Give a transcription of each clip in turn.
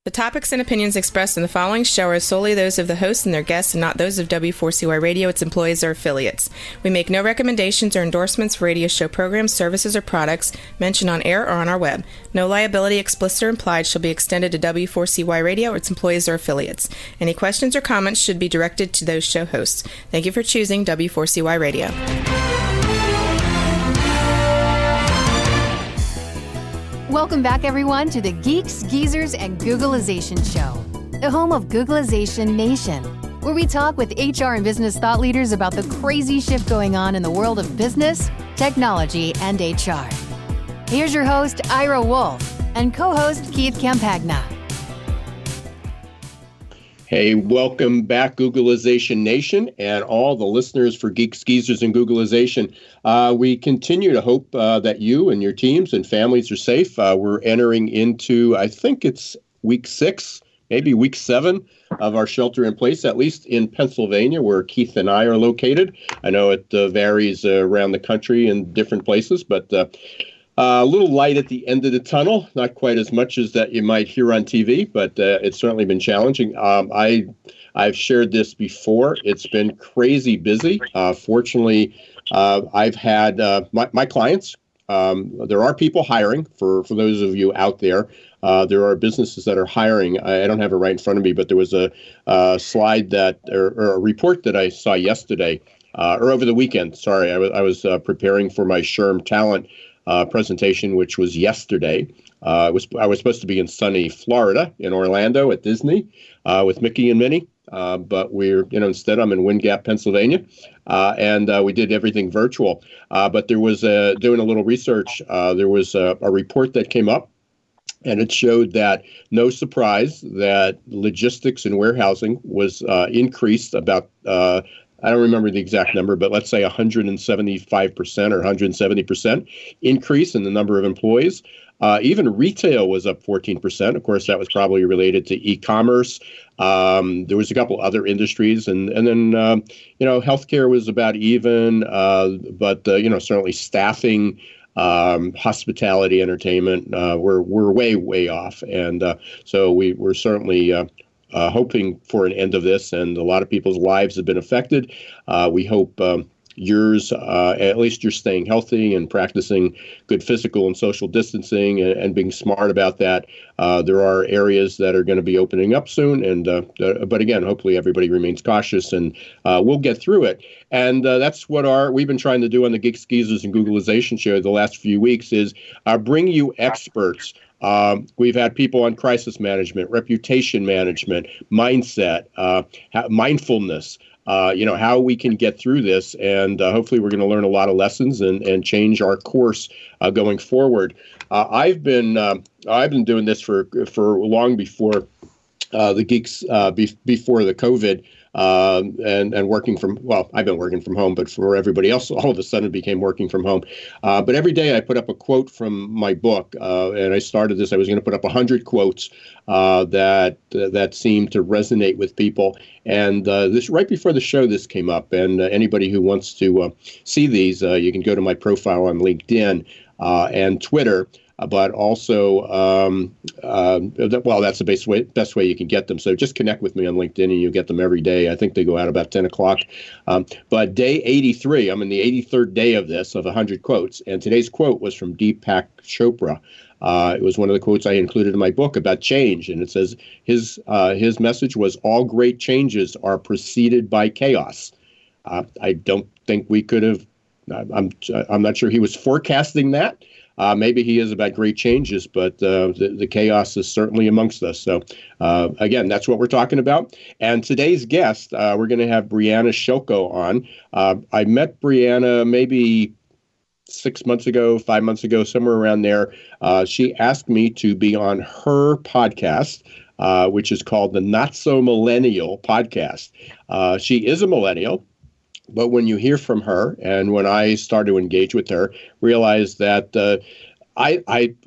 The topics and opinions expressed in the following show are solely those of the host and their guests and not those of W4CY Radio, its employees, or affiliates. We make no recommendations or endorsements for radio show programs, services, or products mentioned on air or on our web. No liability, explicit or implied, shall be extended to W4CY Radio or its employees or affiliates. Any questions or comments should be directed to those show hosts. Thank you for choosing W4CY Radio. Welcome back, everyone, to the Geeks, Geezers, and Googlization Show, the home of Googlization Nation, where we talk with HR and business thought leaders about the crazy shift going on in the world of business, technology, and HR. Here's your host, Ira Wolf, and co-host Keith Campagna. Hey, welcome back, Googlization Nation, and all the listeners for Geeks, Geezers, and Googlization. We continue to hope that you and your teams and families are safe. We're entering into, I think it's week 6, maybe week 7 of our shelter in place, at least in Pennsylvania, where Keith and I are located. I know it varies around the country in different places, but a little light at the end of the tunnel, not quite as much as that you might hear on TV, but it's certainly been challenging. I've shared this before. It's been crazy busy. Fortunately, I've had my clients. There are people hiring for those of you out there. There are businesses that are hiring. I don't have it right in front of me, but there was a slide or a report that I saw yesterday or over the weekend. Sorry, I was preparing for my SHRM Talent presentation, which was yesterday. I was supposed to be in sunny Florida, in Orlando at Disney with Mickey and Minnie, but instead I'm in Wind Gap, Pennsylvania, and we did everything virtual. But there was doing a little research. There was a report that came up, and it showed that, no surprise, that logistics and warehousing was increased about I don't remember the exact number, but let's say 175% or 170% increase in the number of employees. Even retail was up 14%. Of course, that was probably related to e-commerce. There was a couple other industries, and then healthcare was about even, but certainly staffing, hospitality, entertainment, we're way off, and so we're certainly hoping for an end of this, and a lot of people's lives have been affected. We hope yours, at least you're staying healthy and practicing good physical and social distancing and being smart about that. There are areas that are going to be opening up soon, and but again, hopefully everybody remains cautious, and we'll get through it. And that's what we've been trying to do on the Geeks, Geezers, and Googlization show the last few weeks is bring you experts. We've had people on crisis management, reputation management, mindset, mindfulness, how we can get through this. And hopefully we're going to learn a lot of lessons and change our course going forward. I've been doing this for long before the Geeks, before the COVID. And working I've been working from home, but for everybody else, all of a sudden it became working from home. But every day I put up a quote from my book, and I started this. I was going to put up 100 quotes that seemed to resonate with people. And this right before the show, this came up. And anybody who wants to see these, you can go to my profile on LinkedIn and Twitter. But also, that's the best way you can get them. So just connect with me on LinkedIn, and you'll get them every day. I think they go out about 10 o'clock. But day 83, I'm in the 83rd day of this, of 100 quotes. And today's quote was from Deepak Chopra. It was one of the quotes I included in my book about change. And it says his message was, all great changes are preceded by chaos. I don't think we could have, I'm not sure he was forecasting that. Maybe he is about great changes, but the chaos is certainly amongst us. So, again, that's what we're talking about. And today's guest, we're going to have Brianna Shilko on. I met Brianna maybe 6 months ago, 5 months ago, somewhere around there. She asked me to be on her podcast, which is called the Not So Millennial podcast. She is a millennial. But when you hear from her, and when I started to engage with her, realized that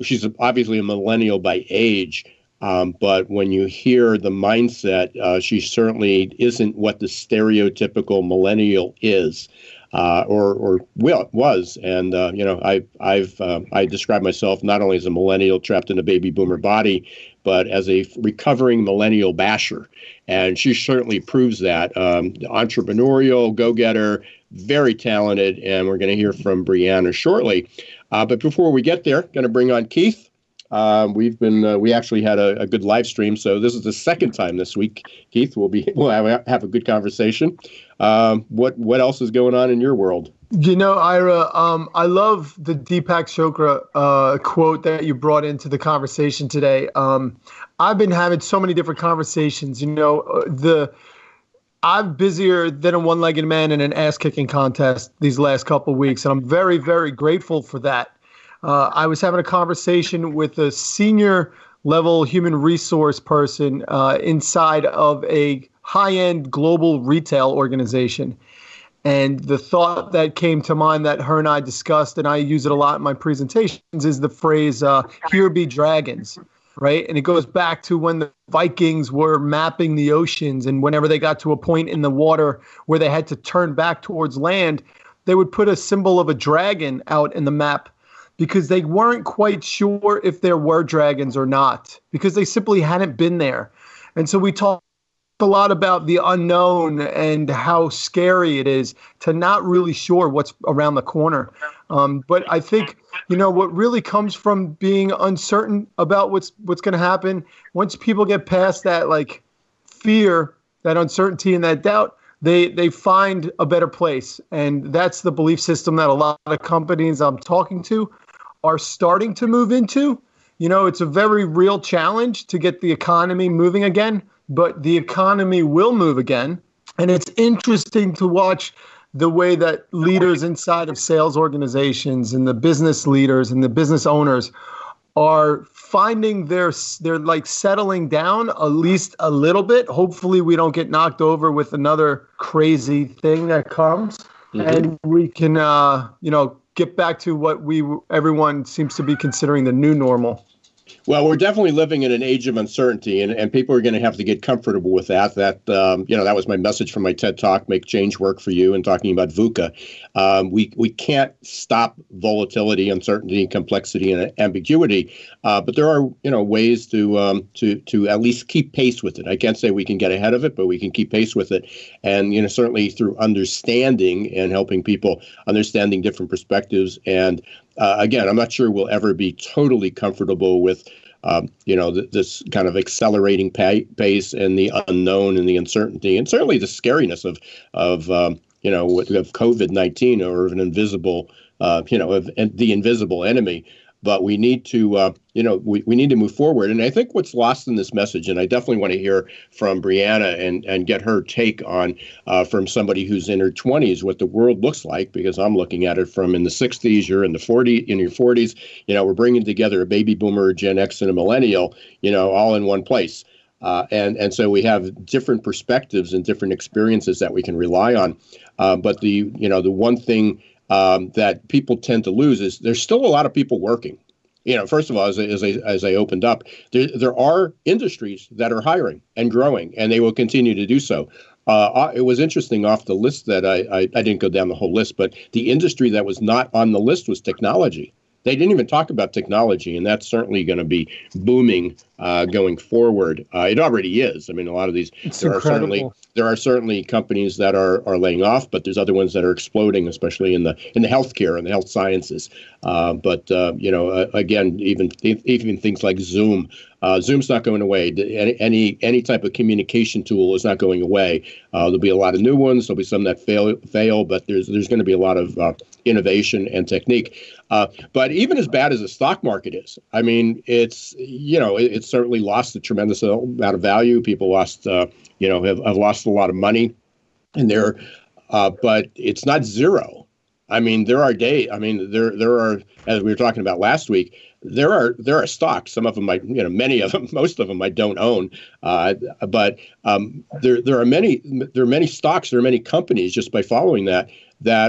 she's obviously a millennial by age, but when you hear the mindset, she certainly isn't what the stereotypical millennial is. was. And I describe myself not only as a millennial trapped in a baby boomer body, but as a recovering millennial basher. And she certainly proves that. Entrepreneurial, go-getter, very talented, and we're going to hear from Brianna shortly. But before we get there, going to bring on Keith. We actually had a good live stream, so this is the second time this week. Keith, we'll have a good conversation. What else is going on in your world? Ira, I love the Deepak Chopra quote that you brought into the conversation today. I've been having so many different conversations. I'm busier than a one-legged man in an ass-kicking contest these last couple of weeks, and I'm very, very grateful for that. I was having a conversation with a senior level human resource person inside of a high-end global retail organization. And the thought that came to mind that her and I discussed, and I use it a lot in my presentations, is the phrase, here be dragons, right? And it goes back to when the Vikings were mapping the oceans, and whenever they got to a point in the water where they had to turn back towards land, they would put a symbol of a dragon out in the map, because they weren't quite sure if there were dragons or not, because they simply hadn't been there. And so we talked a lot about the unknown and how scary it is to not really sure what's around the corner. But I think, what really comes from being uncertain about what's going to happen, once people get past that fear, that uncertainty and that doubt, they find a better place. And that's the belief system that a lot of companies I'm talking to are starting to move into. It's a very real challenge to get the economy moving again, but the economy will move again. And it's interesting to watch the way that leaders inside of sales organizations and the business leaders and the business owners are finding they're settling down at least a little bit. Hopefully we don't get knocked over with another crazy thing that comes, and we can, get back to what everyone seems to be considering the new normal. Well, we're definitely living in an age of uncertainty, and people are going to have to get comfortable with that. That was my message from my TED Talk, Make Change Work for You, and talking about VUCA. We can't stop volatility, uncertainty, complexity, and ambiguity, but there are ways to at least keep pace with it. I can't say we can get ahead of it, but we can keep pace with it, and certainly through understanding and helping people understanding different perspectives. And again, I'm not sure we'll ever be totally comfortable with this kind of accelerating pace and the unknown and the uncertainty, and certainly the scariness of COVID-19 or of an invisible, of the invisible enemy. But we need to, we need to move forward. And I think what's lost in this message, and I definitely want to hear from Brianna and get her take on, from somebody who's in her 20s, what the world looks like, because I'm looking at it from in the 60s, you're in your 40s, we're bringing together a baby boomer, a Gen X, and a millennial, all in one place. And so we have different perspectives and different experiences that we can rely on. But the one thing that people tend to lose is there's still a lot of people working. First of all, as I opened up, there are industries that are hiring and growing, and they will continue to do so. It was interesting off the list that I didn't go down the whole list, but the industry that was not on the list was technology. They didn't even talk about technology, and that's certainly going to be booming going forward. It already is. I mean, a lot of these, there are certainly companies that are laying off, but there's other ones that are exploding, especially in the healthcare and the health sciences. Again, even things like Zoom. Zoom's not going away. Any type of communication tool is not going away. There'll be a lot of new ones. There'll be some that fail, but there's going to be a lot of innovation and technique. But even as bad as the stock market is, I mean, it's certainly lost a tremendous amount of value. People lost, have lost a lot of money, and but it's not zero. I mean, there are there are, as we were talking about last week, there are stocks. Some of them many of them, most of them I don't own. But there are many stocks, there are many companies, just by following that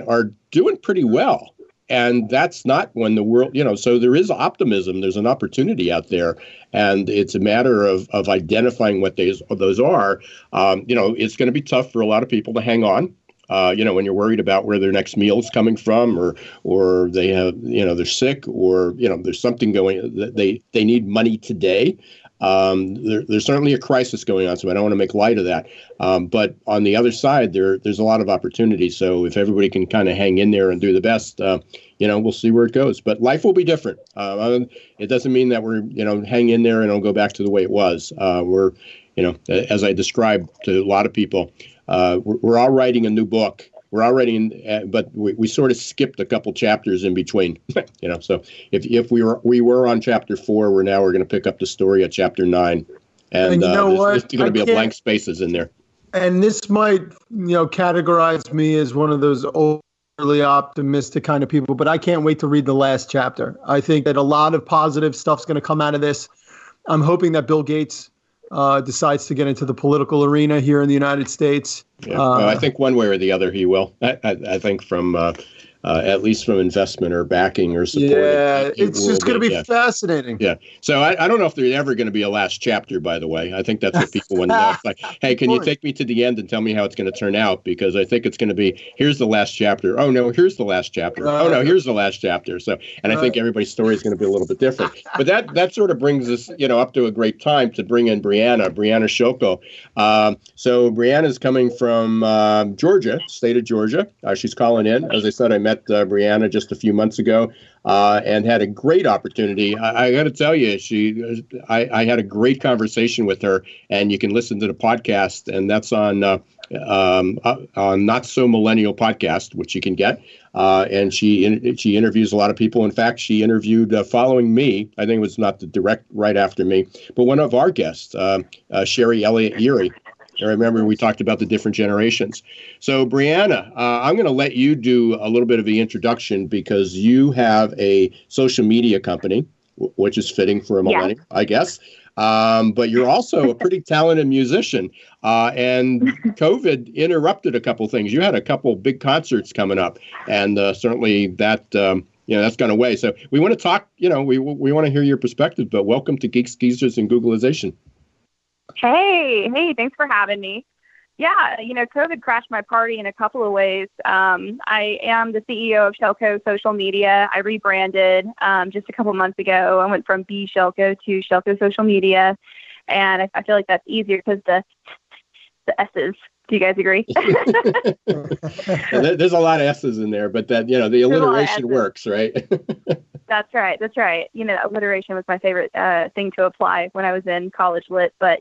are doing pretty well. And that's not when the world, so there is optimism. There's an opportunity out there. And it's a matter of identifying what those are. It's going to be tough for a lot of people to hang on. When you're worried about where their next meal is coming from, or they have, they're sick, or, there's something going, they need money today. There's certainly a crisis going on, so I don't want to make light of that. But on the other side, there's a lot of opportunity. So if everybody can kind of hang in there and do the best, we'll see where it goes. But life will be different. It doesn't mean that we're, hang in there and it'll go back to the way it was. We're, as I described to a lot of people, we're all writing a new book. We're already in, but we sort of skipped a couple chapters in between, So if we were on chapter 4, we're going to pick up the story at chapter 9, and there's going to be blank spaces in there. And this might, categorize me as one of those overly optimistic kind of people, but I can't wait to read the last chapter. I think that a lot of positive stuff's going to come out of this. I'm hoping that Bill Gates decides to get into the political arena here in the United States. Yeah. Well, I think one way or the other he will. I think from at least from investment or backing or support. Yeah, it's just going to be fascinating. Yeah. So I don't know if there's ever going to be a last chapter, by the way. I think that's what people want to know. It's like, hey, can you take me to the end and tell me how it's going to turn out? Because I think it's going to be, here's the last chapter. Oh, no, here's the last chapter. Oh, no, here's the last chapter. So, and I think everybody's story is going to be a little bit different. But that sort of brings us, up to a great time to bring in Brianna Shilko. So Brianna's coming from Georgia, state of Georgia. She's calling in. As I said, I met Brianna just a few months ago and had a great opportunity. I got to tell you, I had a great conversation with her, and you can listen to the podcast, and that's on Not So Millennial podcast, which you can get. And she interviews a lot of people. In fact, she interviewed following me. I think it was not the direct right after me, but one of our guests, Sherry Elliott Erie. I remember we talked about the different generations. So, Brianna, I'm going to let you do a little bit of the introduction because you have a social media company, which is fitting for a millennial, I guess. But you're also a pretty talented musician. And COVID interrupted a couple things. You had a couple big concerts coming up, and certainly that that's gone away. So we want to talk. We want to hear your perspective. But welcome to Geeks, Geezers, and Googlization. Hey, thanks for having me. Yeah, COVID crashed my party in a couple of ways. I am the CEO of Shellco Social Media. I rebranded just a couple months ago. I went from B Shellco to Shellco Social Media, and I feel like that's easier because the S's. Do you guys agree? There's a lot of S's in there, but that the alliteration works, right? That's right. Alliteration was my favorite thing to apply when I was in college lit. But,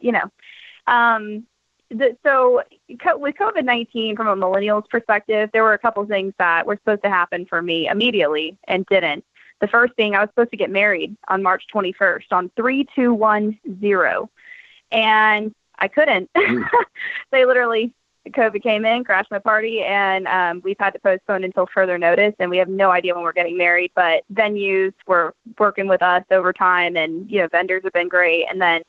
so with COVID-19, from a millennial's perspective, there were a couple things that were supposed to happen for me immediately and didn't. The first thing, I was supposed to get married on March 21st on 3-2-1-0. And I couldn't. They literally... COVID came in, crashed my party, and we've had to postpone until further notice, and we have no idea when we're getting married, but venues were working with us over time, and, vendors have been great. And then,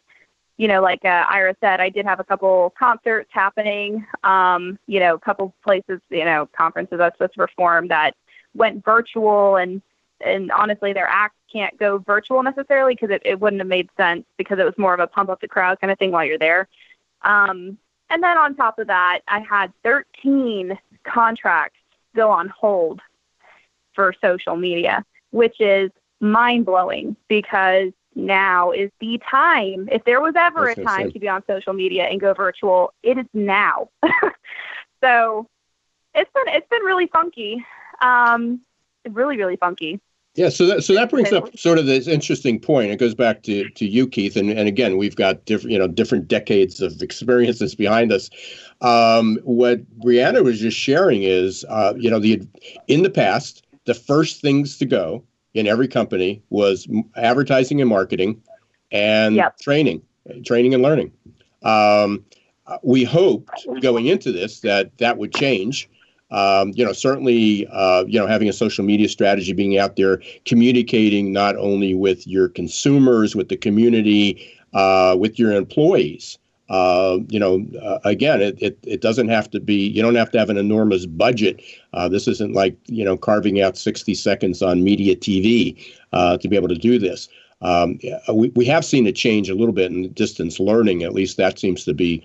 like Ira said, I did have a couple concerts happening, a couple places, conferences I was supposed to perform that went virtual, and honestly, their acts can't go virtual necessarily because it wouldn't have made sense because it was more of a pump up the crowd kind of thing while you're there. And then on top of that, I had 13 contracts go on hold for social media, which is mind-blowing because now is the time. If there was ever a time to be on social media and go virtual, it is now. So it's been really funky. Really, really funky. Yeah, so that brings up sort of this interesting point. It goes back to you, Keith, and again, we've got different decades of experiences behind us. What Brianna was just sharing is, in the past, the first things to go in every company was advertising and marketing and training and learning. We hoped going into this that would change. Certainly, having a social media strategy, being out there, communicating not only with your consumers, with the community, with your employees. Again, it doesn't have to be, you don't have to have an enormous budget. This isn't like, carving out 60 seconds on media TV to be able to do this. We have seen it change a little bit in distance learning. At least that seems to be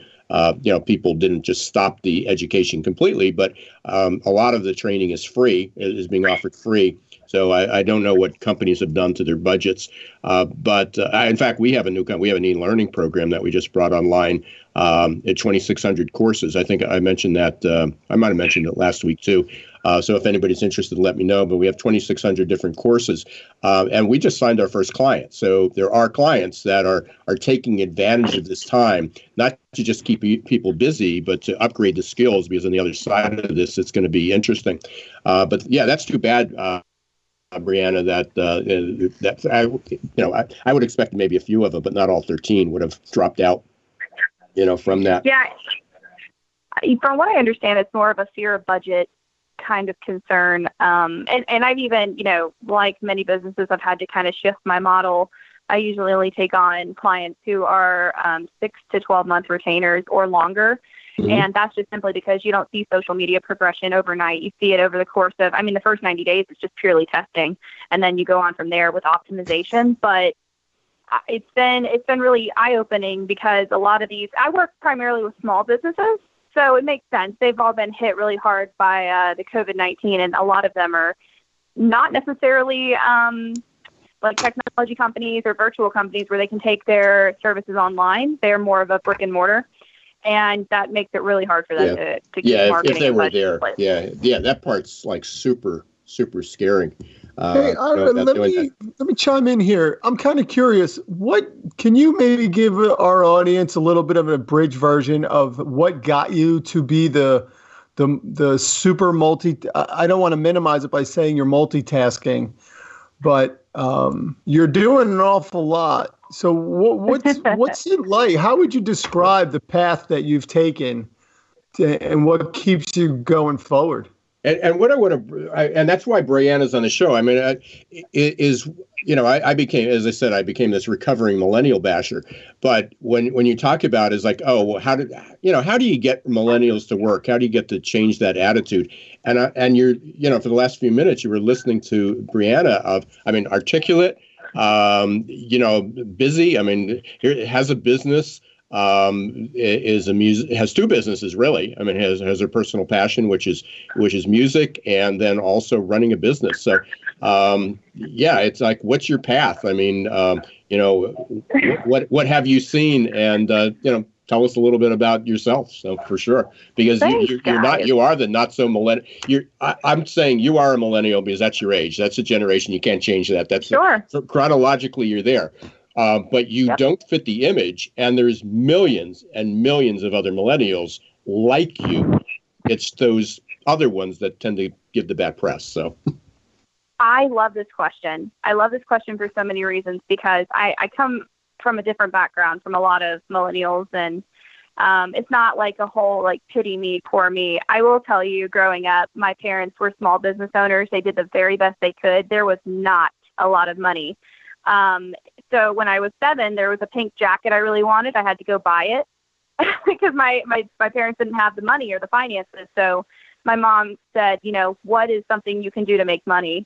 people didn't just stop the education completely, but a lot of the training is free, is being offered free. So I don't know what companies have done to their budgets, but in fact, we have an e-learning program that we just brought online at 2,600 courses. I think I mentioned that. I might have mentioned it last week too. So if anybody's interested, let me know. But we have 2,600 different courses, and we just signed our first client. So there are clients that are taking advantage of this time, not to just keep people busy, but to upgrade the skills, because on the other side of this, it's going to be interesting. But yeah, that's too bad. Brianna, I would expect maybe a few of them, but not all 13 would have dropped out, from that. Yeah. From what I understand, it's more of a fear of budget kind of concern. And I've even, like many businesses, I've had to kind of shift my model. I usually only take on clients who are 6 to 12 month retainers or longer. Mm-hmm. And that's just simply because you don't see social media progression overnight. You see it over the course of, the first 90 days is just purely testing. And then you go on from there with optimization. But it's been really eye-opening, because a lot of these, I work primarily with small businesses. So it makes sense. They've all been hit really hard by the COVID-19, and a lot of them are not necessarily like technology companies or virtual companies where they can take their services online. They're more of a brick and mortar. And that makes it really hard for them to keep marketing. If they were there. Yeah, that part's like super, super scary. Hey, let me chime in here. I'm kind of curious. Can you maybe give our audience a little bit of an abridged version of what got you to be the super I don't want to minimize it by saying you're multitasking, but you're doing an awful lot. So what's it like? How would you describe the path that you've taken and what keeps you going forward? And what I want to, and that's why Brianna's on the show. I became, as I said, I became this recovering millennial basher. But when you talk about it, it's like, oh, well, how do you get millennials to work? How do you get to change that attitude? And you're, for the last few minutes, you were listening to Brianna articulate, busy. Here has a business. Has two businesses really. Has her personal passion, which is music, and then also running a business. So, it's like, what's your path? What have you seen? And tell us a little bit about yourself. So for sure, because you are the not so millennial. I'm saying you are a millennial because that's your age. That's a generation. You can't change that. That's sure. Chronologically, you're there. But you don't fit the image, and there's millions and millions of other millennials like you. It's those other ones that tend to give the bad press. So I love this question. I love this question for so many reasons, because I come from a different background from a lot of millennials, and it's not like a whole like pity me, poor me. I will tell you, growing up, my parents were small business owners. They did the very best they could. There was not a lot of money. So when I was 7, there was a pink jacket I really wanted. I had to go buy it because my parents didn't have the money or the finances. So my mom said, what is something you can do to make money?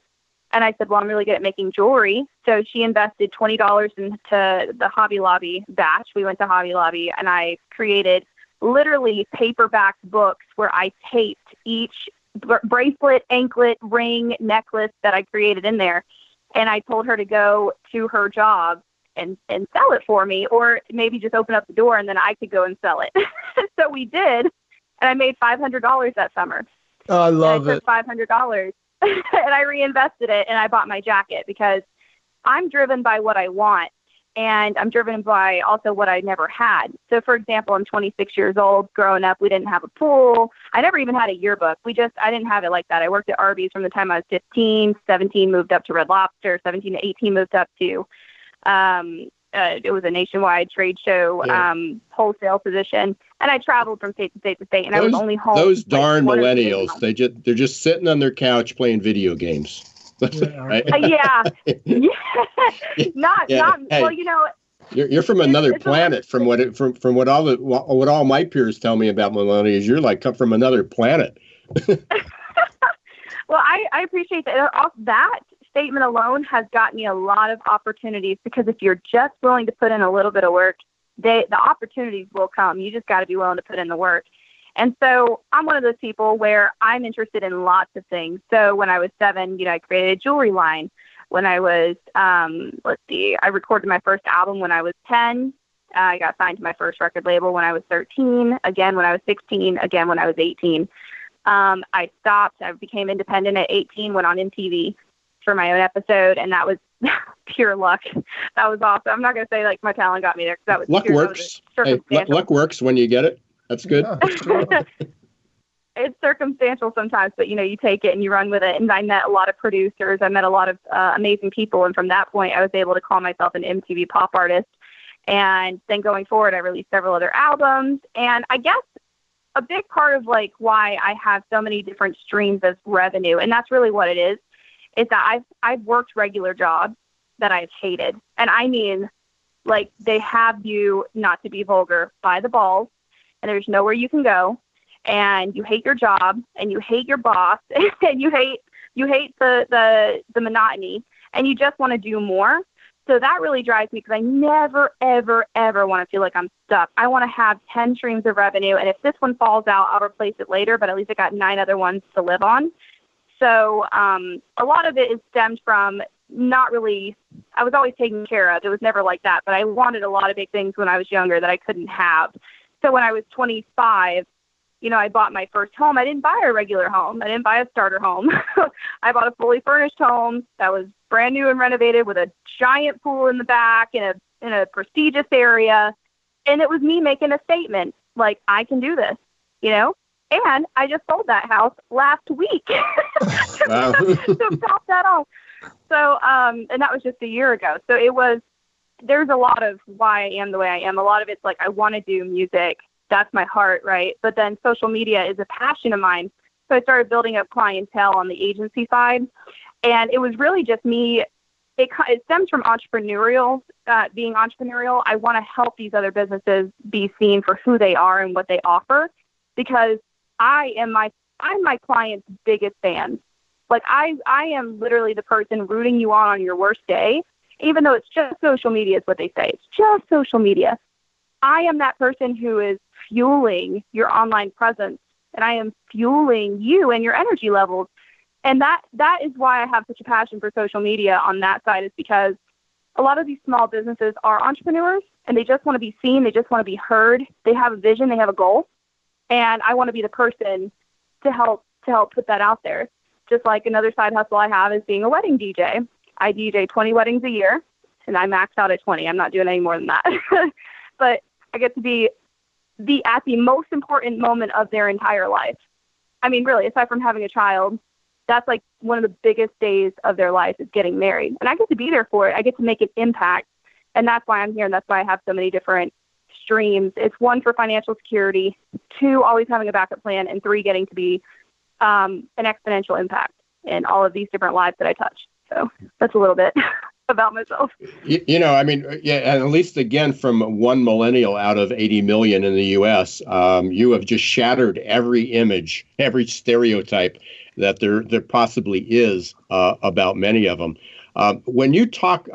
And I said, well, I'm really good at making jewelry. So she invested $20 into the Hobby Lobby batch. We went to Hobby Lobby, and I created literally paperback books where I taped each bracelet, anklet, ring, necklace that I created in there. And I told her to go to her job and sell it for me, or maybe just open up the door and then I could go and sell it. So we did. And I made $500 that summer. Oh, I love it. I took $500 and I reinvested it, and I bought my jacket, because I'm driven by what I want. And I'm driven by also what I never had. So, for example, I'm 26 years old. Growing up, we didn't have a pool. I never even had a yearbook. I didn't have it like that. I worked at Arby's from the time I was 15. 17, moved up to Red Lobster. 17 to 18, moved up to, it was a nationwide trade show, wholesale position. And I traveled from state to state to state, and I was only home. Those darn millennials, they're just sitting on their couch playing video games. Right? Well, you're from another planet. From what all my peers tell me about millennials, you're like come from another planet. Well, I appreciate that. That statement alone has got me a lot of opportunities, because if you're just willing to put in a little bit of work, the opportunities will come. You just got to be willing to put in the work. And so I'm one of those people where I'm interested in lots of things. So when I was 7, I created a jewelry line. When I was, I recorded my first album when I was 10. I got signed to my first record label when I was 13, again when I was 16, again when I was 18. I stopped. I became independent at 18, went on MTV for my own episode, and that was pure luck. That was awesome. I'm not going to say like my talent got me there, because that was luck pure, works. Luck works when you get it. That's good. Yeah, it's circumstantial sometimes, but you take it and you run with it. And I met a lot of producers. I met a lot of amazing people. And from that point, I was able to call myself an MTV pop artist. And then going forward, I released several other albums. And I guess a big part of like why I have so many different streams of revenue, and that's really what it is that I've worked regular jobs that I've hated. And I mean, like, they have you, not to be vulgar, by the balls, and there's nowhere you can go. And you hate your job, and you hate your boss, and you hate the monotony, and you just want to do more. So that really drives me, because I never, ever, ever want to feel like I'm stuck. I want to have 10 streams of revenue, and if this one falls out, I'll replace it later, but at least I got 9 other ones to live on. So a lot of it is stemmed from not really, I was always taken care of. It was never like that, but I wanted a lot of big things when I was younger that I couldn't have. So when I was 25, I bought my first home. I didn't buy a regular home. I didn't buy a starter home. I bought a fully furnished home that was brand new and renovated with a giant pool in the back in a prestigious area. And it was me making a statement, like, I can do this, And I just sold that house last week to top that off. So, and that was just a year ago. So there's a lot of why I am the way I am. A lot of it's like, I want to do music. That's my heart, right? But then social media is a passion of mine. So I started building up clientele on the agency side. And it was really just me. It stems from being entrepreneurial. I want to help these other businesses be seen for who they are and what they offer, because I'm my client's biggest fan. Like, I am literally the person rooting you on your worst day, even though it's just social media is what they say. It's just social media. I am that person who is fueling your online presence, and I am fueling you and your energy levels. And that is why I have such a passion for social media on that side, is because a lot of these small businesses are entrepreneurs, and they just want to be seen. They just want to be heard. They have a vision. They have a goal. And I want to be the person to help put that out there. Just like another side hustle I have is being a wedding DJ. I DJ 20 weddings a year, and I max out at 20. I'm not doing any more than that. But I get to be at the most important moment of their entire life. I mean, really, aside from having a child, that's like one of the biggest days of their life is getting married. And I get to be there for it. I get to make an impact. And that's why I'm here. And that's why I have so many different streams. It's 1, for financial security, 2, always having a backup plan, and 3, getting to be an exponential impact in all of these different lives that I touch. So that's a little bit about myself. And at least, again, from 1 millennial out of 80 million in the U.S., you have just shattered every image, every stereotype that there possibly is about many of them. When you talk,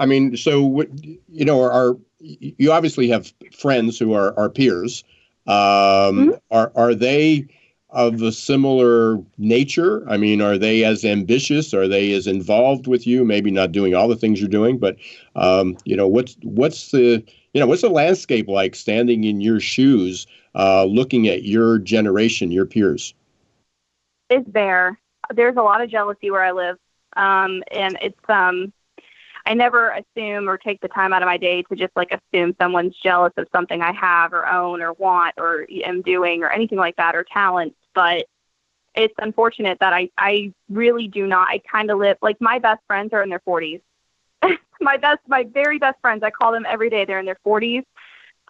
you obviously have friends who are peers. Are they of a similar nature? I mean, are they as ambitious? Are they as involved with you? Maybe not doing all the things you're doing, but what's the landscape like, standing in your shoes, looking at your generation, your peers? It's there. There's a lot of jealousy where I live, and it's I never assume or take the time out of my day to just like assume someone's jealous of something I have or own or want or am doing or anything like that, or talent. But it's unfortunate that I really do not. I kind of live, like, my best friends are in their 40s. my very best friends, I call them every day. They're in their 40s.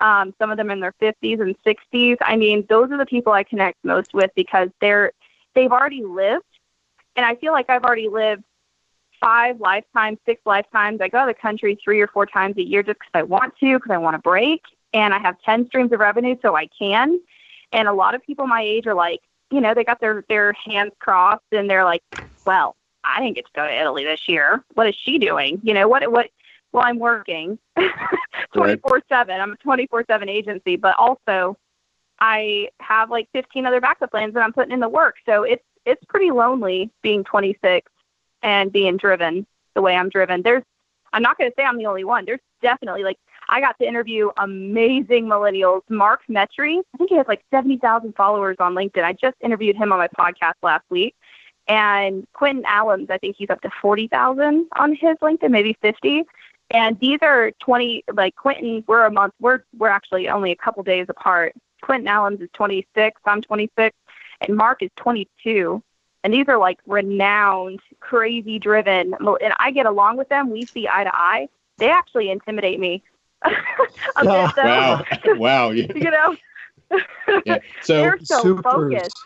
Some of them in their 50s and 60s. I mean, those are the people I connect most with, because they've already lived. And I feel like I've already lived 5 lifetimes, 6 lifetimes. I go to the country 3 or 4 times a year just because I want to, because I want to break. And I have 10 streams of revenue, so I can. And a lot of people my age are like, they got their hands crossed, and they're like, well, I didn't get to go to Italy this year. What is she doing? well, I'm working 24/7. I'm a 24/7 agency, but also I have like 15 other backup plans that I'm putting in the work. So it's pretty lonely being 26 and being driven the way I'm driven. I'm not going to say I'm the only one. There's definitely, like, I got to interview amazing millennials. Mark Metry, I think he has like 70,000 followers on LinkedIn. I just interviewed him on my podcast last week. And Quentin Allums, I think he's up to 40,000 on his LinkedIn, maybe 50. And these are 20, like Quentin, we're actually only a couple days apart. Quentin Allums is 26, I'm 26, and Mark is 22. And these are like renowned, crazy driven, and I get along with them. We see eye to eye. They actually intimidate me a bit, though. Wow. You know? Yeah. So they're so focused.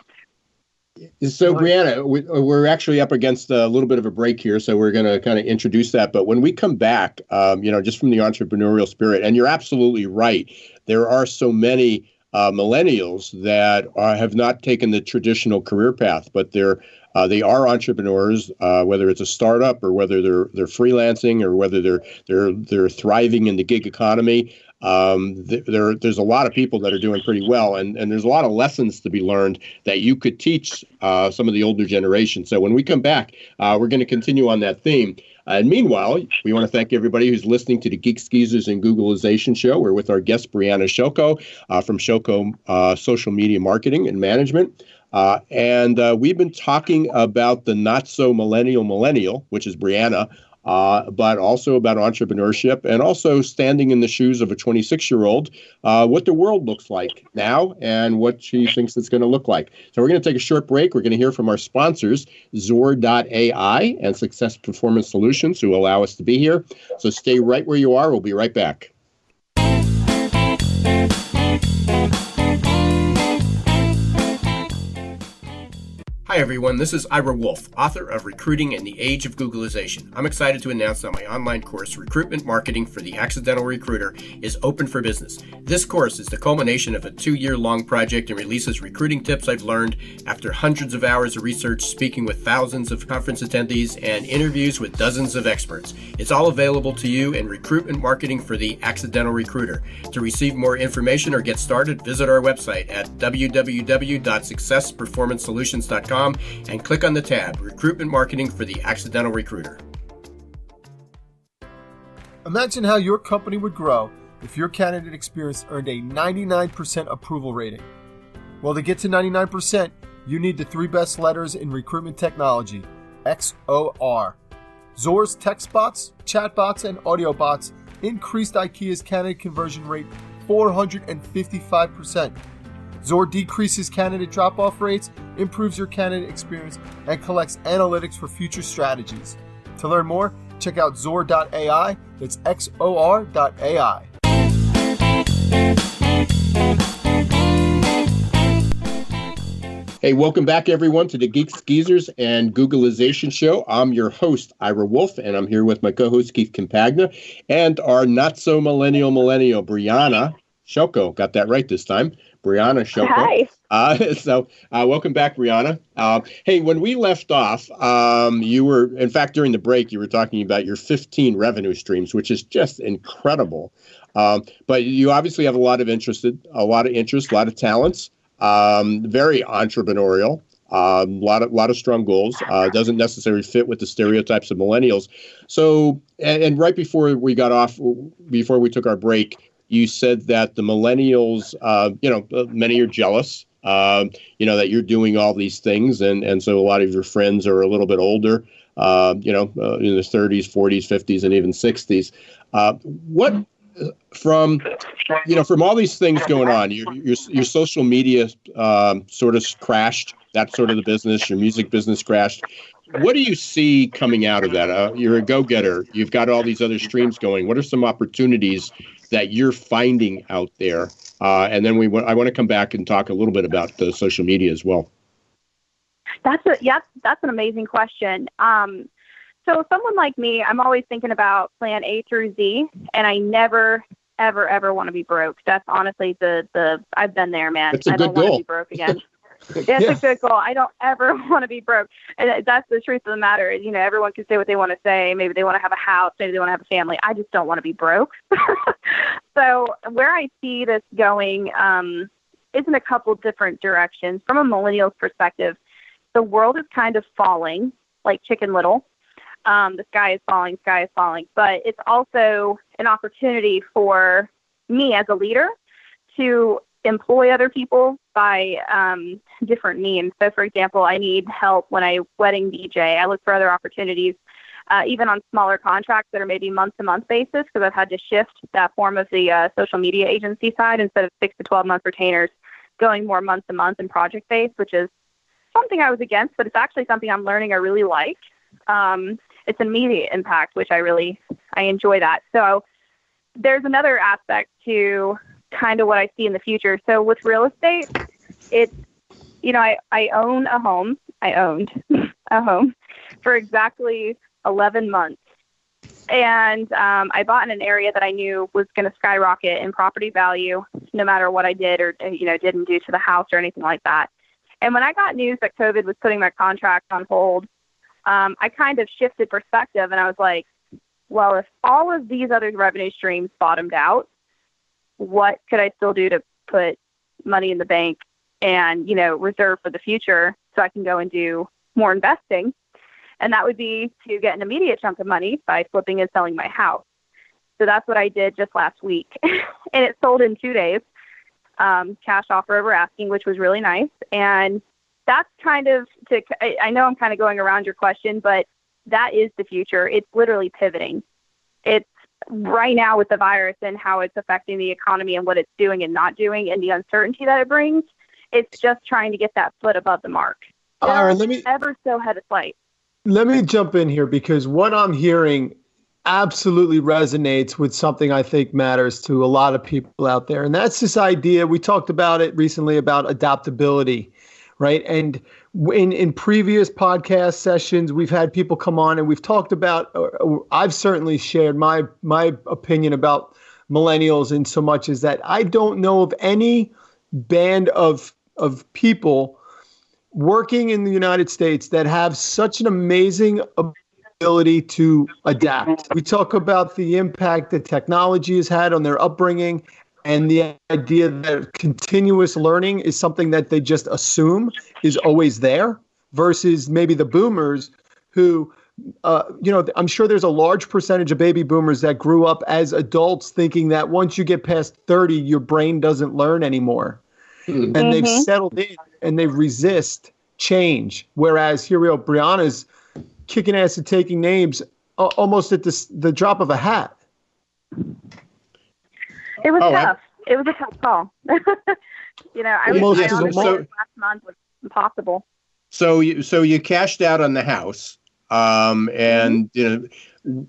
So, Brianna, we're actually up against a little bit of a break here, so we're going to kind of introduce that. But when we come back, just from the entrepreneurial spirit, and you're absolutely right, there are so many millennials that have not taken the traditional career path, but they are entrepreneurs, whether it's a startup or whether they're freelancing or whether they're thriving in the gig economy. There's a lot of people that are doing pretty well, and there's a lot of lessons to be learned that you could teach some of the older generation. So when we come back, we're going to continue on that theme. And meanwhile, we want to thank everybody who's listening to the Geeks, Geezers, and Googlization show. We're with our guest, Brianna Shoko from Shoko Social Media Marketing and Management. And we've been talking about the not-so-millennial, which is Brianna, but also about entrepreneurship and also standing in the shoes of a 26-year-old, what the world looks like now and what she thinks it's going to look like. So we're going to take a short break. We're going to hear from our sponsors, Zor.ai and Success Performance Solutions, who allow us to be here. So stay right where you are. We'll be right back. Hi everyone, this is Ira Wolf, author of Recruiting in the Age of Googlization. I'm excited to announce that my online course, Recruitment Marketing for the Accidental Recruiter, is open for business. This course is the culmination of a 2-year-long project and releases recruiting tips I've learned after hundreds of hours of research, speaking with thousands of conference attendees, and interviews with dozens of experts. It's all available to you in Recruitment Marketing for the Accidental Recruiter. To receive more information or get started, visit our website at www.successperformancesolutions.com and click on the tab, Recruitment Marketing for the Accidental Recruiter. Imagine how your company would grow if your candidate experience earned a 99% approval rating. Well, to get to 99%, you need the 3 best letters in recruitment technology, XOR. Zor's text bots, chat bots, and audio bots increased IKEA's candidate conversion rate 455%. Zor decreases candidate drop-off rates, improves your candidate experience, and collects analytics for future strategies. To learn more, check out Zor.ai. That's XOR.ai. Hey, welcome back, everyone, to the Geeks, Geezers, and Googlization show. I'm your host, Ira Wolf, and I'm here with my co-host, Keith Campagna, and our not-so-millennial, Brianna Shoko. Got that right this time. Brianna Shoko. Hi. Welcome back, Brianna. Hey, when we left off, you were, in fact, during the break, you were talking about your 15 revenue streams, which is just incredible. But you obviously have a lot of talents, very entrepreneurial, a lot of strong goals, doesn't necessarily fit with the stereotypes of millennials. So, and right before we took our break, you said that the millennials, many are jealous, that you're doing all these things. And so a lot of your friends are a little bit older, in their 30s, 40s, 50s, and even 60s. From all these things going on, your social media sort of crashed, that's sort of the business, your music business crashed. What do you see coming out of that? You're a go-getter. You've got all these other streams going. What are some opportunities that you're finding out there? And then I want to come back and talk a little bit about the social media as well. That's an amazing question. So someone like me, I'm always thinking about plan A through Z, and I never, ever, ever want to be broke. That's honestly I've been there, man. That's a I good don't want goal. to be broke again. That's a good goal. I don't ever want to be broke. And that's the truth of the matter. You know, everyone can say what they want to say. Maybe they want to have a house. Maybe they want to have a family. I just don't want to be broke. So where I see this going is in a couple different directions. From a millennial's perspective, the world is kind of falling like Chicken Little. The sky is falling, but it's also an opportunity for me as a leader to employ other people by different means. So, for example, I need help when I wedding DJ. I look for other opportunities, even on smaller contracts that are maybe month-to-month basis, because I've had to shift that form of the social media agency side instead of 6 to 12-month retainers, going more month-to-month and project-based, which is something I was against, but it's actually something I'm learning I really like. It's immediate impact, which I enjoy that. So there's another aspect to kind of what I see in the future. So with real estate, it's, you know, I own a home. I owned a home for exactly 11 months. And I bought in an area that I knew was going to skyrocket in property value, no matter what I did or, you know, didn't do to the house or anything like that. And when I got news that COVID was putting my contract on hold, I kind of shifted perspective, and I was like, well, if all of these other revenue streams bottomed out, what could I still do to put money in the bank and, you know, reserve for the future so I can go and do more investing? And that would be to get an immediate chunk of money by flipping and selling my house. So that's what I did just last week. And it sold in 2 days, cash offer over asking, which was really nice. And that's kind of, I know I'm kind of going around your question, but that is the future. It's literally pivoting. It's right now with the virus and how it's affecting the economy and what it's doing and not doing and the uncertainty that it brings. It's just trying to get that foot above the mark. Aaron, ever so head of flight. Let me jump in here, because what I'm hearing absolutely resonates with something I think matters to a lot of people out there. And that's this idea, we talked about it recently, about adaptability, right? And in previous podcast sessions, we've had people come on and we've talked about, I've certainly shared my opinion about millennials in so much as that I don't know of any band of people working in the United States that have such an amazing ability to adapt. We talk about the impact that technology has had on their upbringing, and the idea that continuous learning is something that they just assume is always there, versus maybe the boomers who, I'm sure there's a large percentage of baby boomers that grew up as adults thinking that once you get past 30, your brain doesn't learn anymore. Mm-hmm. And they've settled in and they resist change. Whereas here we go, Brianna's kicking ass and taking names almost at the drop of a hat. It was tough. It was a tough call. I honestly last month was impossible. So you cashed out on the house, and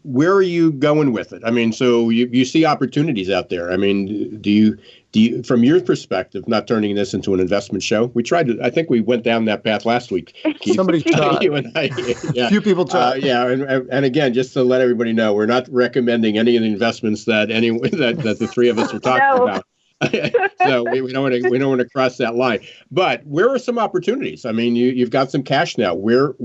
where are you going with it? I mean, so you see opportunities out there. I mean, do you, from your perspective, not turning this into an investment show? We tried to. I think we went down that path last week. Somebody tried. You and I. Yeah. A few people tried. And again, just to let everybody know, we're not recommending any of the investments that the three of us are talking about. So we don't want to cross that line. But where are some opportunities? I mean, you've got some cash now. Where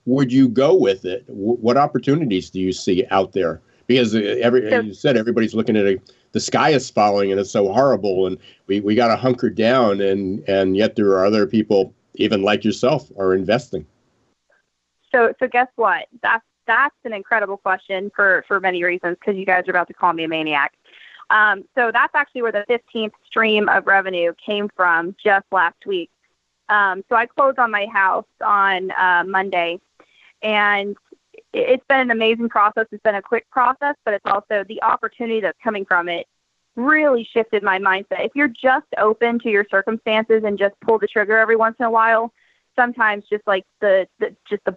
would you go with it? What opportunities do you see out there? Because you said everybody's looking at the sky is falling and it's so horrible, and we got to hunker down, and yet there are other people, even like yourself, are investing. So guess what? That's an incredible question for many reasons, because you guys are about to call me a maniac. So that's actually where the 15th stream of revenue came from just last week. So I closed on my house on Monday, and it's been an amazing process. It's been a quick process, but it's also the opportunity that's coming from it really shifted my mindset. If you're just open to your circumstances and just pull the trigger every once in a while, sometimes just like the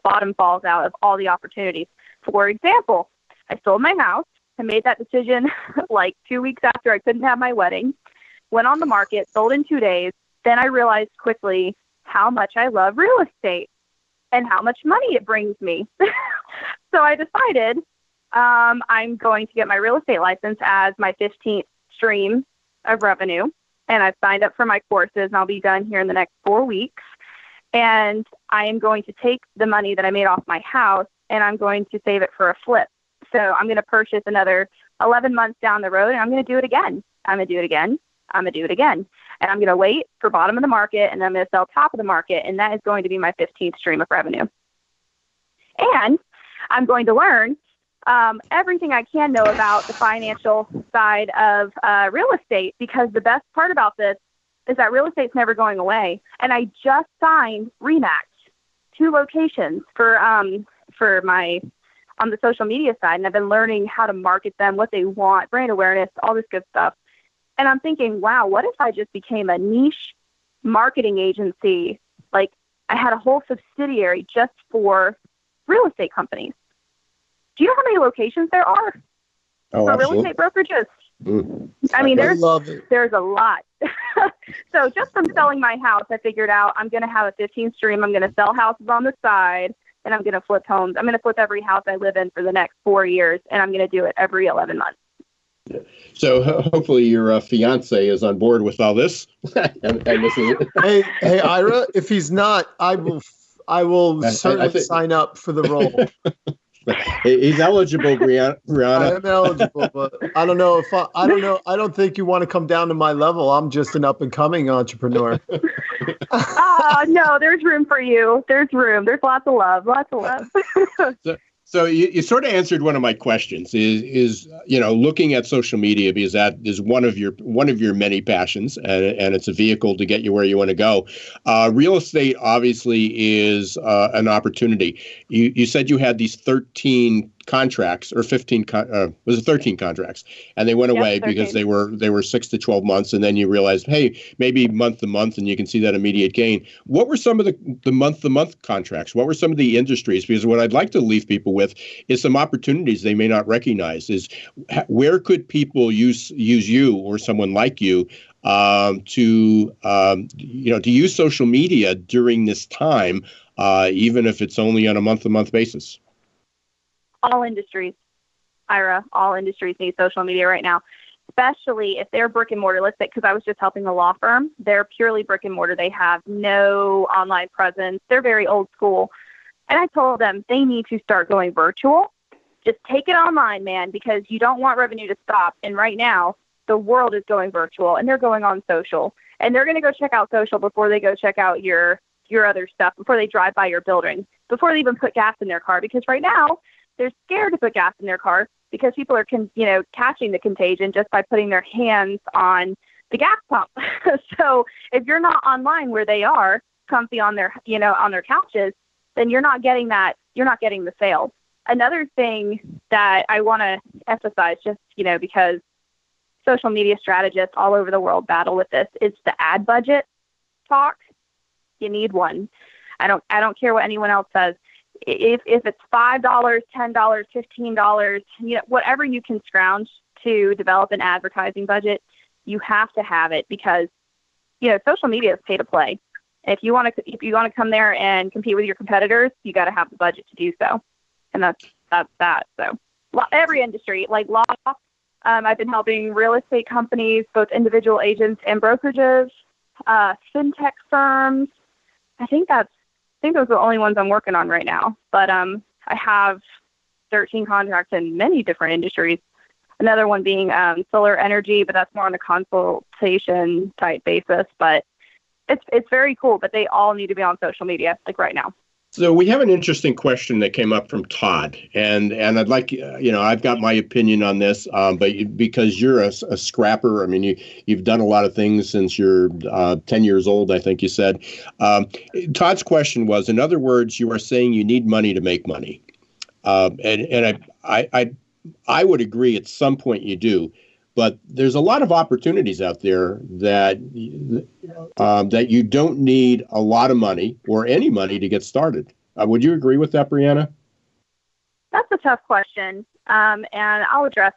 bottom falls out of all the opportunities. For example, I sold my house. I made that decision like 2 weeks after I couldn't have my wedding, went on the market, sold in 2 days. Then I realized quickly how much I love real estate and how much money it brings me. So I decided I'm going to get my real estate license as my 15th stream of revenue. and I've signed up for my courses, and I'll be done here in the next 4 weeks. And I am going to take the money that I made off my house, and I'm going to save it for a flip. So I'm going to purchase another 11 months down the road, and I'm going to do it again. I'm going to do it again. I'm going to do it again. And I'm going to wait for bottom of the market, and then I'm going to sell top of the market, and that is going to be my 15th stream of revenue. And I'm going to learn everything I can know about the financial side of real estate, because the best part about this is that real estate's never going away. And I just signed RE/MAX, 2 locations for my on the social media side, and I've been learning how to market them, what they want, brand awareness, all this good stuff. And I'm thinking, wow, what if I just became a niche marketing agency? Like, I had a whole subsidiary just for real estate companies. Do you know how many locations there are for real estate brokerages? I mean, there's a lot. So just from selling my house, I figured out I'm going to have a 15th stream. I'm going to sell houses on the side, and I'm going to flip homes. I'm going to flip every house I live in for the next 4 years, and I'm going to do it every 11 months. Yeah. So hopefully your fiance is on board with all this. and this is hey, Ira, if he's not, I will certainly sign up for the role. He's eligible, Brianna. I am eligible, but I don't know if I don't know. I don't think you want to come down to my level. I'm just an up and coming entrepreneur. No, there's room for you. There's room. There's lots of love. So you sort of answered one of my questions. Is looking at social media, because that is one of your many passions, and it's a vehicle to get you where you want to go. Real estate obviously is an opportunity. You said you had these 13 contracts, or 15 was it 13 contracts, and they went away 13. Because they were 6 to 12 months, and then you realized, hey, maybe month to month, and you can see that immediate gain. What were some of the month to month contracts? What were some of the industries? Because what I'd like to leave people with is some opportunities they may not recognize. Is where could people use you or someone like you to use social media during this time, even if it's only on a month to month basis? All industries, Ira, all industries need social media right now, especially if they're brick and mortar. Let's say, because I was just helping a law firm, they're purely brick and mortar. They have no online presence. They're very old school. And I told them they need to start going virtual. Just take it online, man, because you don't want revenue to stop. And right now, the world is going virtual, and they're going on social. And they're going to go check out social before they go check out your other stuff, before they drive by your building, before they even put gas in their car. Because right now, they're scared to put gas in their car because people are, catching the contagion just by putting their hands on the gas pump. So if you're not online where they are, comfy on their couches, then you're not getting that. You're not getting the sales. Another thing that I want to emphasize, just, because social media strategists all over the world battle with this, is the ad budget talk. You need one. I don't care what anyone else says. If it's $5, $10, $15, whatever you can scrounge to develop an advertising budget, you have to have it, because social media is pay to play. If you want to come there and compete with your competitors, you got to have the budget to do so, and that's that. So every industry, like law, I've been helping real estate companies, both individual agents and brokerages, fintech firms. I think those are the only ones I'm working on right now. But I have 13 contracts in many different industries. Another one being solar energy, but that's more on a consultation type basis. But it's very cool. But they all need to be on social media, like right now. So we have an interesting question that came up from Todd, and I'd like, I've got my opinion on this, but because you're a scrapper, I mean, you've done a lot of things since you're 10 years old, I think you said. Todd's question was, in other words, you are saying you need money to make money, and I would agree at some point you do. But there's a lot of opportunities out there that you don't need a lot of money or any money to get started. Would you agree with that, Brianna? That's a tough question, and I'll address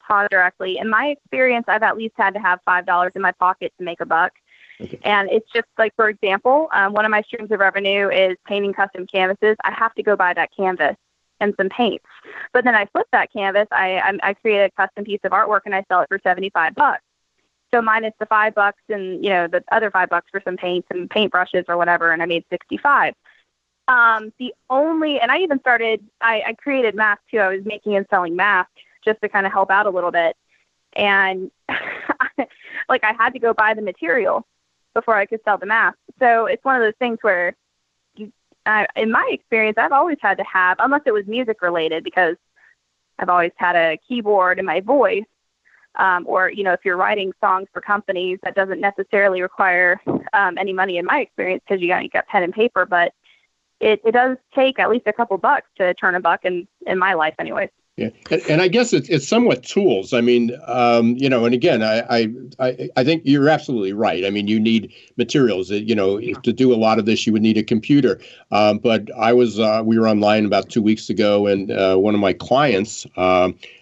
Todd directly. In my experience, I've at least had to have $5 in my pocket to make a buck. Okay. And it's just like, for example, one of my streams of revenue is painting custom canvases. I have to go buy that canvas and some paints. But then I flip that canvas, I create a custom piece of artwork, and I sell it for $75. So minus the $5 and, the other $5 for some paints and paintbrushes or whatever, and I made 65. And I even started, I created masks too. I was making and selling masks just to kind of help out a little bit. And I had to go buy the material before I could sell the mask. So it's one of those things where in my experience, I've always had to have, unless it was music related, because I've always had a keyboard in my voice, or, if you're writing songs for companies, that doesn't necessarily require any money in my experience, because you got pen and paper, but it does take at least a couple bucks to turn a buck in my life anyways. Yeah, and I guess it's somewhat tools. I mean, and again, I think you're absolutely right. I mean, you need materials. To do a lot of this, you would need a computer. But we were online about 2 weeks ago, and one of my clients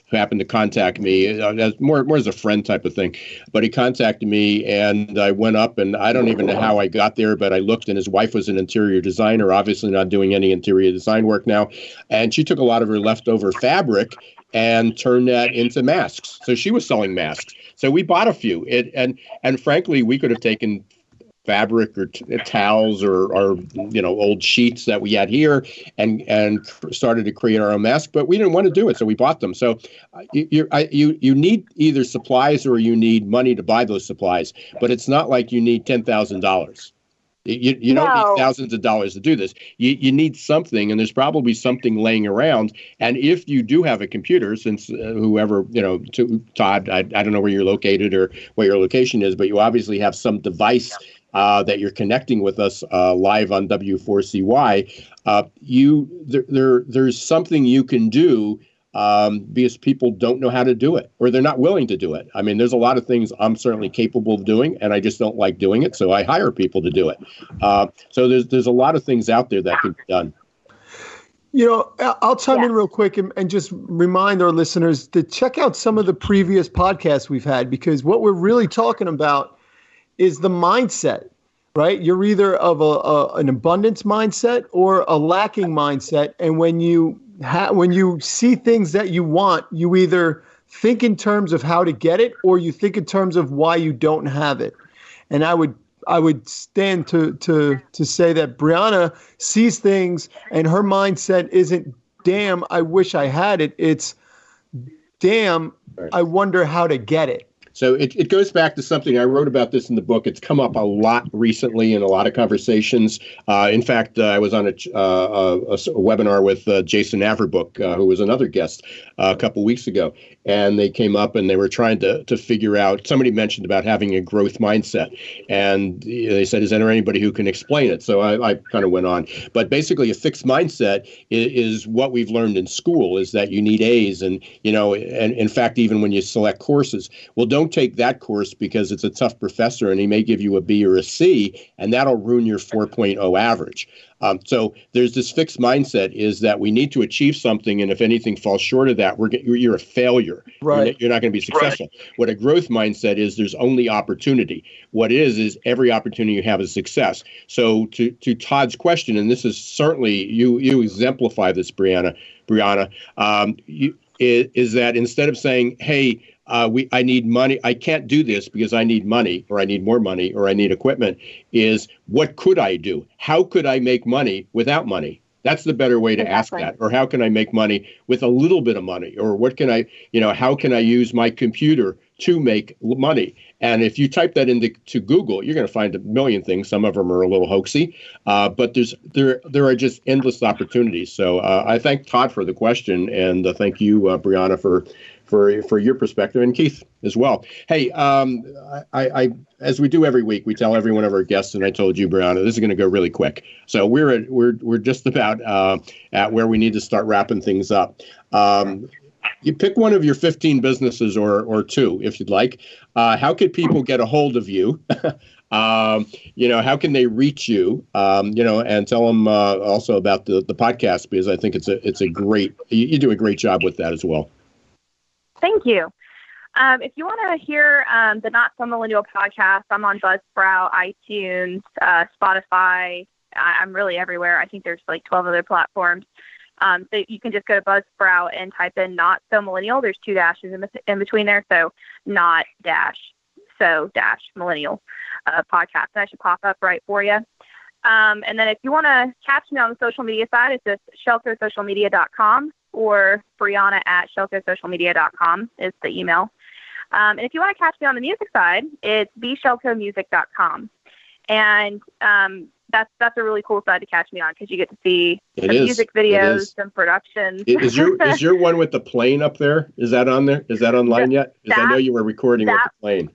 who happened to contact me, more as a friend type of thing. But he contacted me, and I went up, and I don't even know how I got there, but I looked, and his wife was an interior designer, obviously not doing any interior design work now. And she took a lot of her leftover fabric and turned that into masks. So she was selling masks. So we bought a few. And frankly, we could have taken fabric or towels or old sheets that we had here and started to create our own mask, but we didn't want to do it, so we bought them. So you need either supplies or you need money to buy those supplies, but it's not like you need $10,000. You don't need thousands of dollars to do this. You need something, and there's probably something laying around. And if you do have a computer, since whoever, Todd, I don't know where you're located or what your location is, but you obviously have some device that you're connecting with us live on W4CY. There's something you can do because people don't know how to do it, or they're not willing to do it. I mean, there's a lot of things I'm certainly capable of doing, and I just don't like doing it, so I hire people to do it. So there's a lot of things out there that can be done. I'll chime in real quick and just remind our listeners to check out some of the previous podcasts we've had, because what we're really talking about is the mindset, right? You're either of an abundance mindset or a lacking mindset. And when you see things that you want, you either think in terms of how to get it, or you think in terms of why you don't have it. And I would stand to say that Brianna sees things and her mindset isn't, damn, I wish I had it. It's, damn, I wonder how to get it. So it goes back to something I wrote about this in the book. It's come up a lot recently in a lot of conversations. In fact, I was on a webinar with Jason Averbook, who was another guest a couple weeks ago. And they came up and they were trying to figure out, somebody mentioned about having a growth mindset. And they said, is there anybody who can explain it? So I kind of went on. But basically, a fixed mindset is what we've learned in school, is that you need A's. And, and in fact, even when you select courses, well, don't take that course because it's a tough professor and he may give you a B or a C, and that'll ruin your 4.0 average. So there's this fixed mindset, is that we need to achieve something, and if anything falls short of that, you're a failure. Right. You're not going to be successful. Right. What a growth mindset is, there's only opportunity. What is every opportunity you have is success. So to Todd's question, and this is certainly, you exemplify this, Brianna, is that instead of saying, hey, I need money, I can't do this because I need money, or I need more money, or I need equipment, is what could I do? How could I make money without money? That's the better way to ask that. Or how can I make money with a little bit of money? Or what can I, how can I use my computer to make money? And if you type that into Google, you're going to find a million things. Some of them are a little hoaxy, but there are just endless opportunities. So I thank Todd for the question, and thank you, Brianna, for your perspective, and Keith as well. Hey, I as we do every week, we tell every one of our guests, and I told you, Brianna, this is going to go really quick. So we're just about at where we need to start wrapping things up. You pick one of your 15 businesses or two, if you'd like. How could people get a hold of you? How can they reach you? And tell them also about the podcast, because I think it's a great, you do a great job with that as well. Thank you. If you want to hear the Not So Millennial podcast, I'm on Buzzsprout, iTunes, Spotify. I'm really everywhere. I think there's like 12 other platforms. So you can just go to Buzzsprout and type in Not So Millennial. There's 2 dashes in between there, so not dash So-Millennial podcast. That should pop up right for you. And then if you want to catch me on the social media side, it's just shelcosocialmedia.com or Brianna at shelcosocialmedia.com is the email. And if you want to catch me on the music side, it's bshelcomusic.com. And that's a really cool side to catch me on because you get to see the music videos and productions. Is your one with the plane up there? Is that on there? Is that online yet? Because I know you were recording with the plane.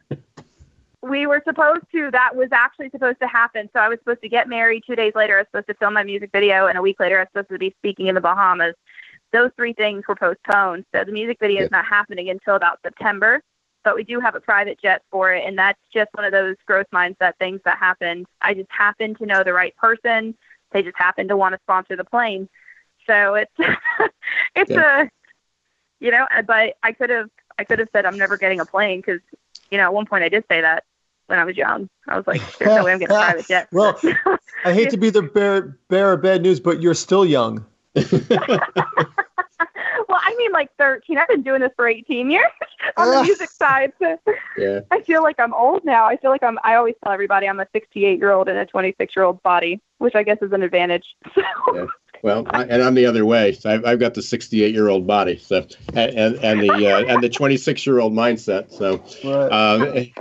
We were supposed to. That was actually supposed to happen. So I was supposed to get married. 2 days later, I was supposed to film my music video. And a week later, I was supposed to be speaking in the Bahamas. Those 3 things were postponed. So the music video is not happening until about September. But we do have a private jet for it. And that's just one of those growth mindset things that happened. I just happened to know the right person. They just happened to want to sponsor the plane. So it's but I could have said I'm never getting a plane because, at one point I did say that. When I was young, I was like, there's no way I'm getting a private jet. Well, I hate to be the bearer of bad news, but you're still young. Well, I mean, like 13. I've been doing this for 18 years on the music side. So yeah. I feel like I'm old now. I feel like I always tell everybody I'm a 68-year-old in a 26-year-old body, which I guess is an advantage. So. Yeah. Well, and I'm the other way. So I've got the 68-year-old body, so and the 26-year-old mindset. So,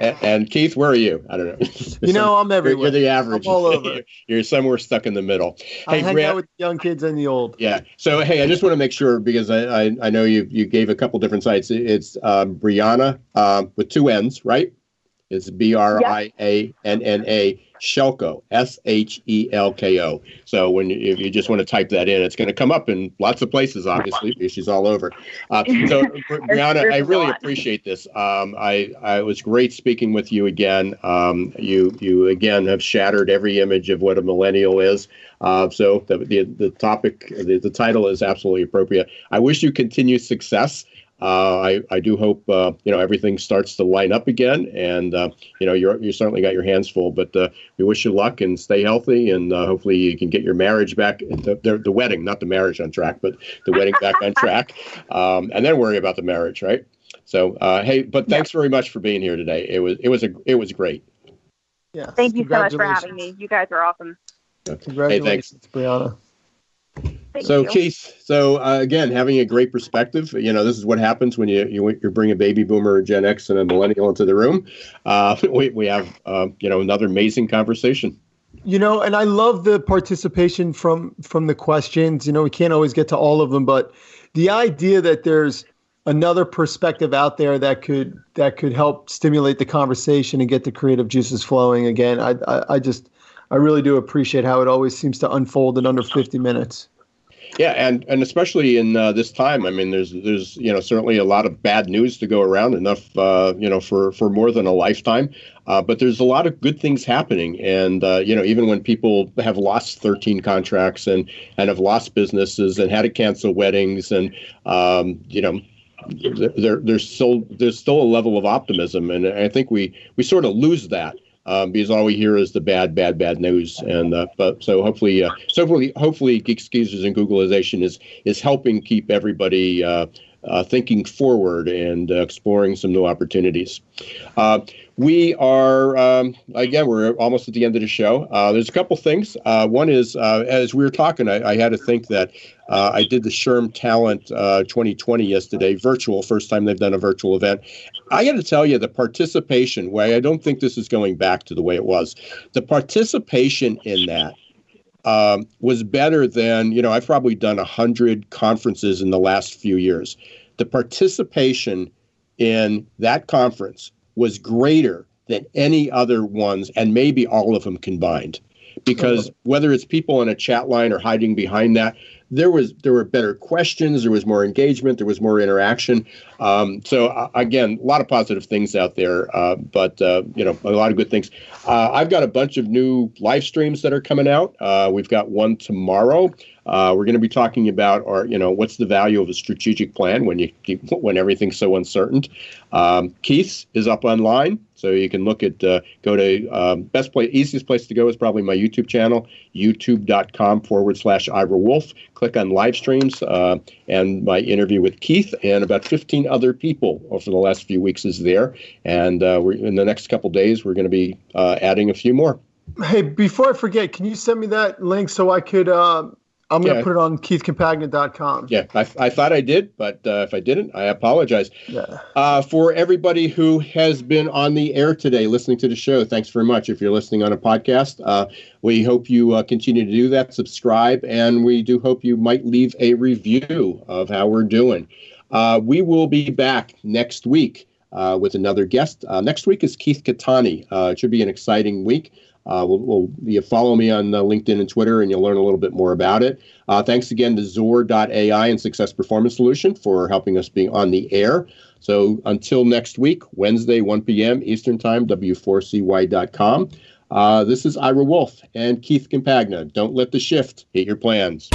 and Keith, where are you? I don't know. I'm everywhere. You're the average. I'm all over. You're somewhere stuck in the middle. I hang out with the young kids and the old. Yeah. So hey, I just want to make sure because I know you gave a couple different sites. It's Brianna with 2 N's, right? It's Brianna. Shelco, Shelko. So if you just want to type that in, it's going to come up in lots of places, obviously, because she's all over. So Brianna, I really appreciate this. It was great speaking with you again. You again have shattered every image of what a millennial is. So the topic, the title is absolutely appropriate. I wish you continued success. I do hope everything starts to line up again, and you certainly got your hands full. But we wish you luck and stay healthy, and hopefully you can get your marriage back, the wedding, not the marriage on track, but the wedding back on track, and then worry about the marriage, right? So hey, but thanks very much for being here today. It was great. Yeah. Thank you so much for having me. You guys are awesome. Congratulations, Brianna. Thank so you. Keith, again, having a great perspective, this is what happens when you bring a baby boomer, a Gen X, and a millennial into the room. We have another amazing conversation. And I love the participation from the questions. We can't always get to all of them, but the idea that there's another perspective out there that could help stimulate the conversation and get the creative juices flowing again. I really do appreciate how it always seems to unfold in under 50 minutes. Yeah, and especially in this time, I mean, there's certainly a lot of bad news to go around, enough for more than a lifetime. But there's a lot of good things happening, and even when people have lost 13 contracts and have lost businesses and had to cancel weddings, and there's still a level of optimism, and I think we sort of lose that. Because all we hear is the bad news, and so hopefully, Geeks, Geezers, and Googleization is helping keep everybody thinking forward and exploring some new opportunities. We are again, we're almost at the end of the show. There's a couple things. One is as we were talking, I had to think that I did the SHRM Talent 2020 yesterday, virtual, first time they've done a virtual event. I got to tell you, the participation, why I don't think this is going back to the way it was. The participation in that was better than, I've probably done 100 conferences in the last few years. The participation in that conference was greater than any other ones, and maybe all of them combined. Because whether it's people in a chat line or hiding behind that, there were better questions, there was more engagement, there was more interaction. So again, a lot of positive things out there, but a lot of good things. I've got a bunch of new live streams that are coming out. We've got one tomorrow. We're going to be talking about what's the value of a strategic plan when everything's so uncertain. Keith's is up online, So you can look at, go to easiest place to go is probably my YouTube channel, youtube.com/Ira Wolf. Click on live streams, and my interview with Keith and about 15 other people over the last few weeks is there. And we're in the next couple days, we're going to be adding a few more. Hey, before I forget, can you send me that link so I could, I'm going to put it on keithcampagna.com. Yeah, I thought I did, but if I didn't, I apologize. Yeah. For everybody who has been on the air today listening to the show, thanks very much. If you're listening on a podcast, we hope you continue to do that, subscribe, and we do hope you might leave a review of how we're doing. We will be back next week with another guest. Next week is Keith Catani. It should be an exciting week. You follow me on LinkedIn and Twitter, and you'll learn a little bit more about it. Thanks again to Zor.ai and Success Performance Solution for helping us be on the air. So until next week, Wednesday, 1 p.m. Eastern Time, W4CY.com. This is Ira Wolf and Keith Campagna. Don't let the shift hit your plans.